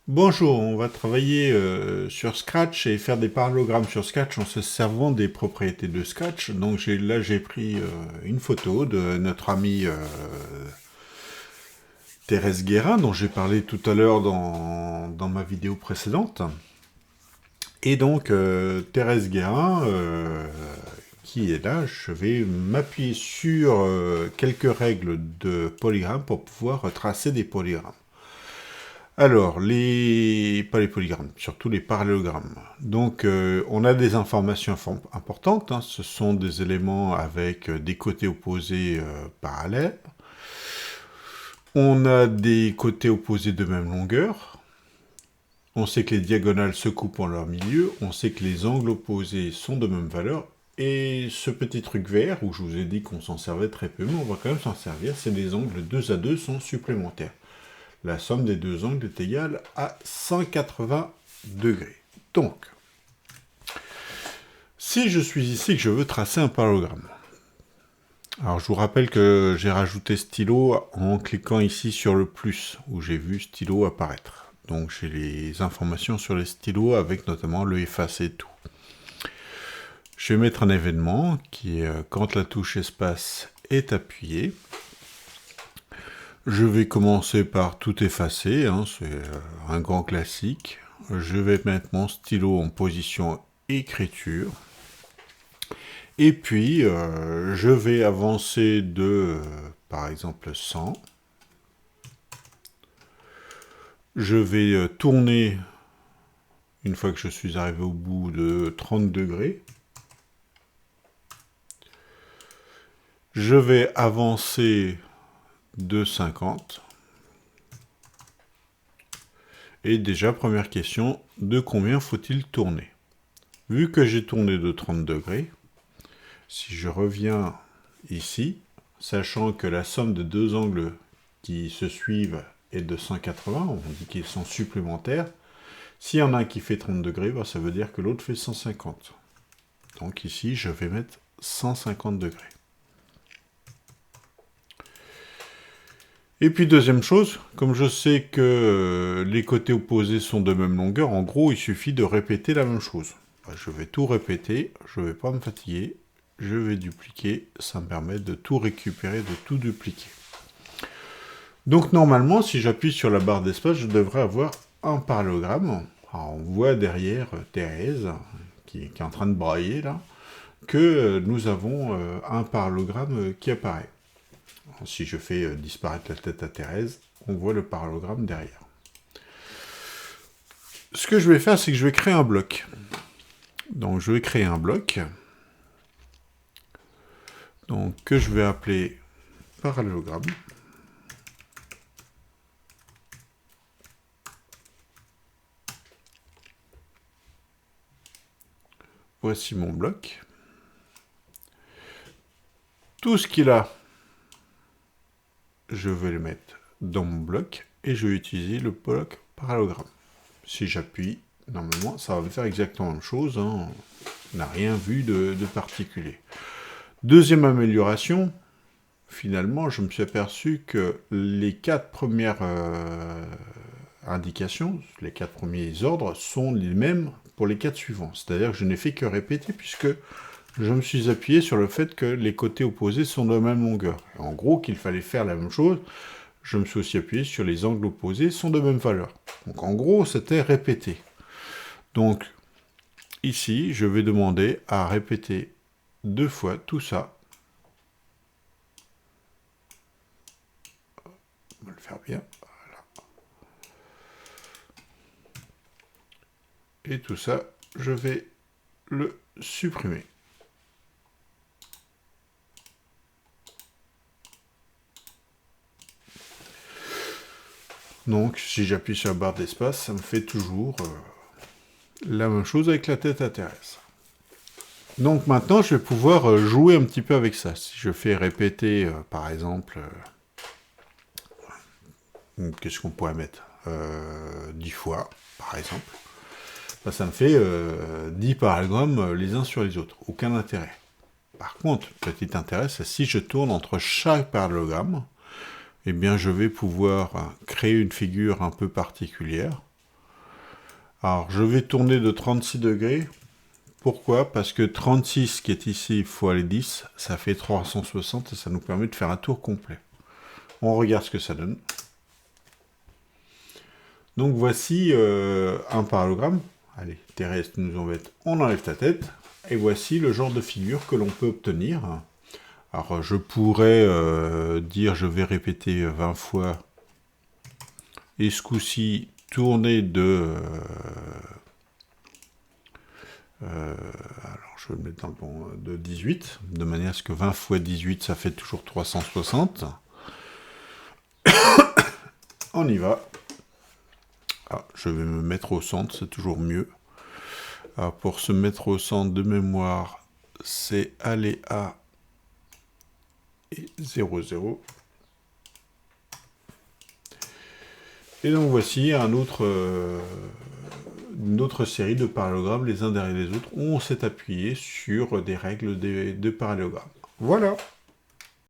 Bonjour, on va travailler sur Scratch et faire des parallogrammes sur Scratch en se servant des propriétés de Scratch. Donc j'ai pris une photo de notre amie Thérèse Guérin, dont j'ai parlé tout à l'heure dans ma vidéo précédente. Et donc Thérèse Guérin, qui est là, je vais m'appuyer sur quelques règles de polygrammes pour pouvoir tracer des polygrammes. Alors, pas les polygrammes, surtout les parallélogrammes. Donc, on a des informations importantes. Hein. Ce sont des éléments avec des côtés opposés parallèles. On a des côtés opposés de même longueur. On sait que les diagonales se coupent en leur milieu. On sait que les angles opposés sont de même valeur. Et ce petit truc vert, où je vous ai dit qu'on s'en servait très peu, mais on va quand même s'en servir, c'est les angles 2 à 2 sont supplémentaires. La somme des deux angles est égale à 180 degrés. Donc, si je suis ici et que je veux tracer un parallélogramme, alors je vous rappelle que j'ai rajouté stylo en cliquant ici sur le plus, où j'ai vu stylo apparaître. Donc j'ai les informations sur les stylos avec notamment le effacer et tout. Je vais mettre un événement qui est quand la touche espace est appuyée. Je vais commencer par tout effacer, hein, c'est un grand classique. Je vais mettre mon stylo en position écriture. Et puis, je vais avancer de, par exemple, 100. Je vais tourner, une fois que je suis arrivé au bout, de 30 degrés. Je vais avancer de 50. Et déjà, première question, de combien faut-il tourner? Vu que j'ai tourné de 30 degrés, si je reviens ici, sachant que la somme de deux angles qui se suivent est de 180, on dit qu'ils sont supplémentaires, s'il y en a un qui fait 30 degrés, ça veut dire que l'autre fait 150. Donc ici, je vais mettre 150 degrés. Et puis deuxième chose, comme je sais que les côtés opposés sont de même longueur, en gros, il suffit de répéter la même chose. Je vais tout répéter, je ne vais pas me fatiguer, je vais dupliquer, ça me permet de tout récupérer, de tout dupliquer. Donc normalement, si j'appuie sur la barre d'espace, je devrais avoir un parallélogramme. Alors, on voit derrière Thérèse, qui est en train de brailler là, que nous avons un parallélogramme qui apparaît. Alors, si je fais disparaître la tête à Thérèse, on voit le parallélogramme derrière. Ce que je vais faire, c'est que je vais créer un bloc. Donc je vais créer un bloc. Donc que je vais appeler parallélogramme. Voici mon bloc. Tout ce qu'il a, je vais le mettre dans mon bloc et je vais utiliser le bloc parallélogramme. Si j'appuie, normalement, ça va me faire exactement la même chose. Hein. On n'a rien vu de particulier. Deuxième amélioration, finalement, je me suis aperçu que les 4 premières indications, les 4 premiers ordres, sont les mêmes pour les 4 suivants. C'est-à-dire que je n'ai fait que répéter puisque je me suis appuyé sur le fait que les côtés opposés sont de la même longueur. Et en gros, qu'il fallait faire la même chose, je me suis aussi appuyé sur les angles opposés sont de même valeur. Donc en gros, c'était répéter. Donc ici, je vais demander à répéter 2 fois tout ça. On va le faire bien. Voilà. Et tout ça, je vais le supprimer. Donc, si j'appuie sur la barre d'espace, ça me fait toujours la même chose avec la tête à Thérèse. Donc maintenant, je vais pouvoir jouer un petit peu avec ça. Si je fais répéter, par exemple, qu'est-ce qu'on pourrait mettre 10 fois, par exemple. Ça me fait 10 parallélogrammes les uns sur les autres. Aucun intérêt. Par contre, petit intérêt, c'est si je tourne entre chaque parallélogramme, eh bien, je vais pouvoir créer une figure un peu particulière. Alors, je vais tourner de 36 degrés. Pourquoi? Parce que 36 qui est ici fois les 10, ça fait 360 et ça nous permet de faire un tour complet. On regarde ce que ça donne. Donc voici un parallélogramme. Allez, Thérèse nous embête, on enlève ta tête. Et voici le genre de figure que l'on peut obtenir. Alors je pourrais dire je vais répéter 20 fois. Et ce coup-ci, tourner de... alors je vais le mettre dans le bon de 18, de manière à ce que 20 fois 18, ça fait toujours 360. On y va. Ah, je vais me mettre au centre, c'est toujours mieux. Alors pour se mettre au centre de mémoire, c'est aller à et 0, 0. Et donc voici une autre série de parallélogrammes les uns derrière les autres où on s'est appuyé sur des règles de parallélogramme. Voilà.